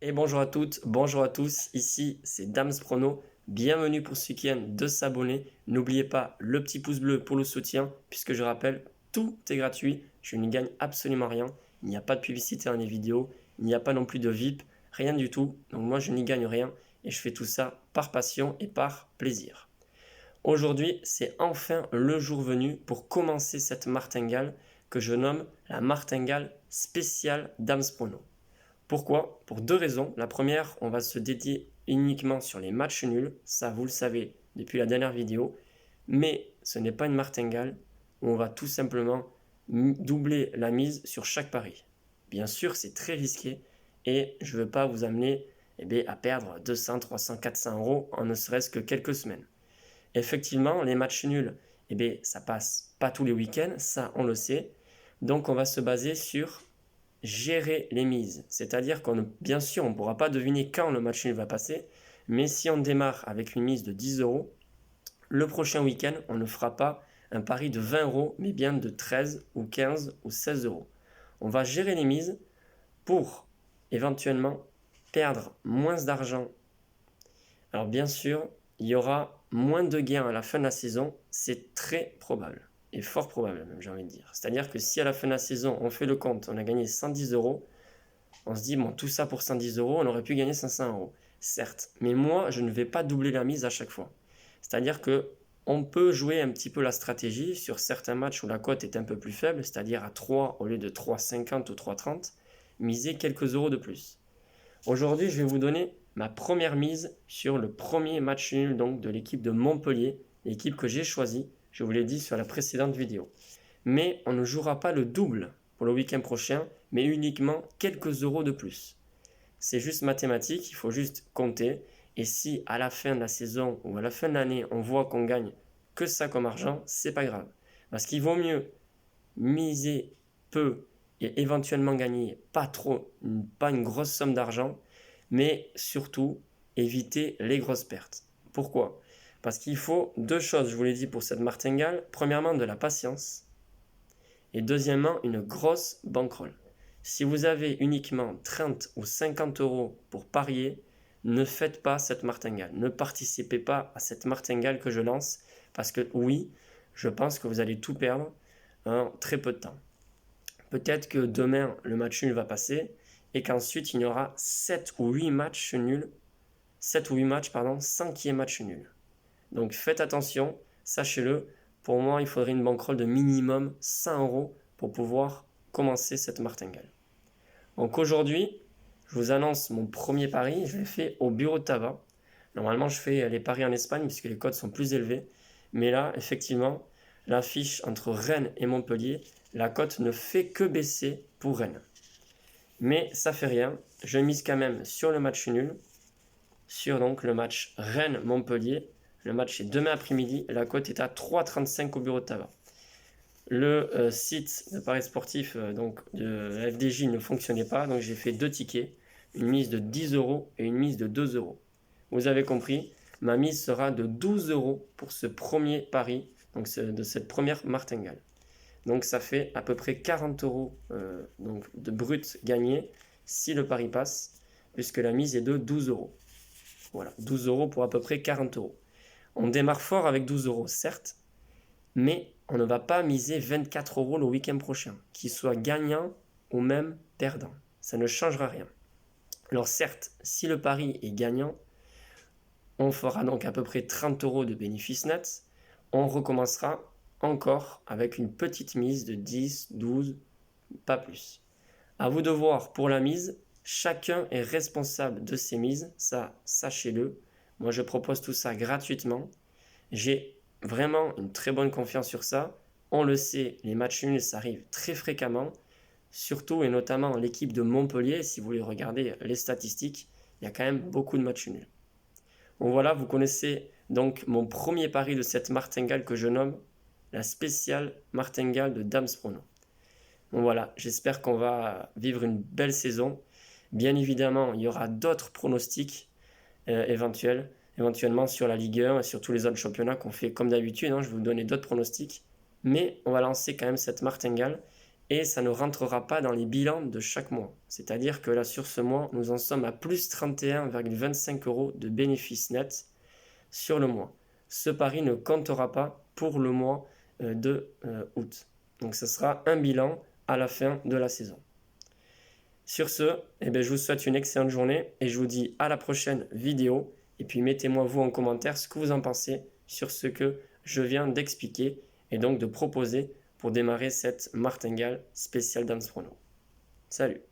Et bonjour à toutes, bonjour à tous, ici c'est Dams Prono. Bienvenue pour ceux qui viennent de s'abonner. N'oubliez pas le petit pouce bleu pour le soutien, puisque je rappelle, tout est gratuit, je n'y gagne absolument rien. Il n'y a pas de publicité dans les vidéos, il n'y a pas non plus de VIP, rien du tout. Donc moi je n'y gagne rien et je fais tout ça par passion et par plaisir. Aujourd'hui, c'est enfin le jour venu pour commencer cette martingale que je nomme la martingale spéciale Dams Prono. Pourquoi? Pour deux raisons. La première, on va se dédier uniquement sur les matchs nuls, ça vous le savez depuis la dernière vidéo, mais ce n'est pas une martingale où on va tout simplement doubler la mise sur chaque pari. Bien sûr, c'est très risqué et je ne veux pas vous amener à perdre 200, 300, 400 euros en ne serait-ce que quelques semaines. Effectivement, les matchs nuls, ça passe pas tous les week-ends, ça on le sait. Donc on va se baser sur gérer les mises. C'est-à-dire bien sûr, on ne pourra pas deviner quand le match nul va passer, mais si on démarre avec une mise de 10 euros, le prochain week-end, on ne fera pas un pari de 20 euros, mais bien de 13 ou 15 ou 16 euros. On va gérer les mises pour éventuellement perdre moins d'argent. Alors bien sûr, il y aura moins de gains à la fin de la saison, c'est très probable. Et fort probable même, j'ai envie de dire. C'est-à-dire que si à la fin de la saison, on fait le compte, on a gagné 110 euros, on se dit, bon, tout ça pour 110 euros, on aurait pu gagner 500 euros. Certes, mais moi, je ne vais pas doubler la mise à chaque fois. C'est-à-dire que on peut jouer un petit peu la stratégie sur certains matchs où la cote est un peu plus faible, c'est-à-dire à 3 au lieu de 3,50 ou 3,30, miser quelques euros de plus. Aujourd'hui, je vais vous donner ma première mise sur le premier match nul donc, de l'équipe de Montpellier, l'équipe que j'ai choisie, je vous l'ai dit sur la précédente vidéo. Mais on ne jouera pas le double pour le week-end prochain, mais uniquement quelques euros de plus. C'est juste mathématique, il faut juste compter. Et si à la fin de la saison ou à la fin de l'année, on voit qu'on gagne que ça comme argent, c'est pas grave. Parce qu'il vaut mieux miser peu et éventuellement gagner pas trop, pas une grosse somme d'argent, mais surtout éviter les grosses pertes. Pourquoi? Parce qu'il faut deux choses, je vous l'ai dit pour cette martingale. Premièrement, de la patience et deuxièmement, une grosse bankroll. Si vous avez uniquement 30 ou 50 euros pour parier, ne faites pas cette martingale. Ne participez pas à cette martingale que je lance parce que oui, je pense que vous allez tout perdre en très peu de temps. Peut-être que demain, le match nul va passer et qu'ensuite, il y aura 7 ou 8 matchs nuls, 7 ou 8 matchs, sans qu'il y ait match nul. Donc faites attention, sachez-le, pour moi, il faudrait une bankroll de minimum 100 euros pour pouvoir commencer cette martingale. Donc aujourd'hui, je vous annonce mon premier pari, je l'ai fait au bureau de tabac. Normalement, je fais les paris en Espagne puisque les cotes sont plus élevées. Mais là, effectivement, l'affiche entre Rennes et Montpellier, la cote ne fait que baisser pour Rennes. Mais ça fait rien, je mise quand même sur le match nul, sur donc le match Rennes-Montpellier. Le match est demain après-midi, la cote est à 3,35 au bureau de tabac. Le site de paris sportif donc de la FDJ ne fonctionnait pas, donc j'ai fait deux tickets, une mise de 10 euros et une mise de 2 euros. Vous avez compris, ma mise sera de 12 euros pour ce premier pari, donc de cette première martingale. Donc ça fait à peu près 40 euros donc de brut gagné si le pari passe, puisque la mise est de 12 euros. Voilà, 12 euros pour à peu près 40 euros. On démarre fort avec 12 euros, certes, mais on ne va pas miser 24 euros le week-end prochain, qu'il soit gagnant ou même perdant. Ça ne changera rien. Alors certes, si le pari est gagnant, on fera donc à peu près 30 euros de bénéfice net. On recommencera encore avec une petite mise de 10, 12, pas plus. À vous de voir pour la mise. Chacun est responsable de ses mises, ça sachez-le. Moi je propose tout ça gratuitement. J'ai vraiment une très bonne confiance sur ça. On le sait, les matchs nuls, ça arrive très fréquemment. Surtout et notamment l'équipe de Montpellier, si vous voulez regarder les statistiques, il y a quand même beaucoup de matchs nuls. Bon voilà, vous connaissez donc mon premier pari de cette martingale que je nomme la spéciale martingale de Dams Prono. Bon voilà, j'espère qu'on va vivre une belle saison. Bien évidemment, il y aura d'autres pronostics éventuellement sur la Ligue 1 et sur tous les autres championnats qu'on fait comme d'habitude. Je vais vous donner d'autres pronostics. Mais on va lancer quand même cette martingale. et ça ne rentrera pas dans les bilans de chaque mois. C'est-à-dire que là, sur ce mois, nous en sommes à plus 31,25 € de bénéfice net sur le mois. Ce pari ne comptera pas pour le mois de août. Donc ce sera un bilan à la fin de la saison. Sur ce, je vous souhaite une excellente journée et je vous dis à la prochaine vidéo. Et puis mettez-moi vous en commentaire ce que vous en pensez sur ce que je viens d'expliquer et donc de proposer pour démarrer cette martingale spéciale Dams Prono. Salut!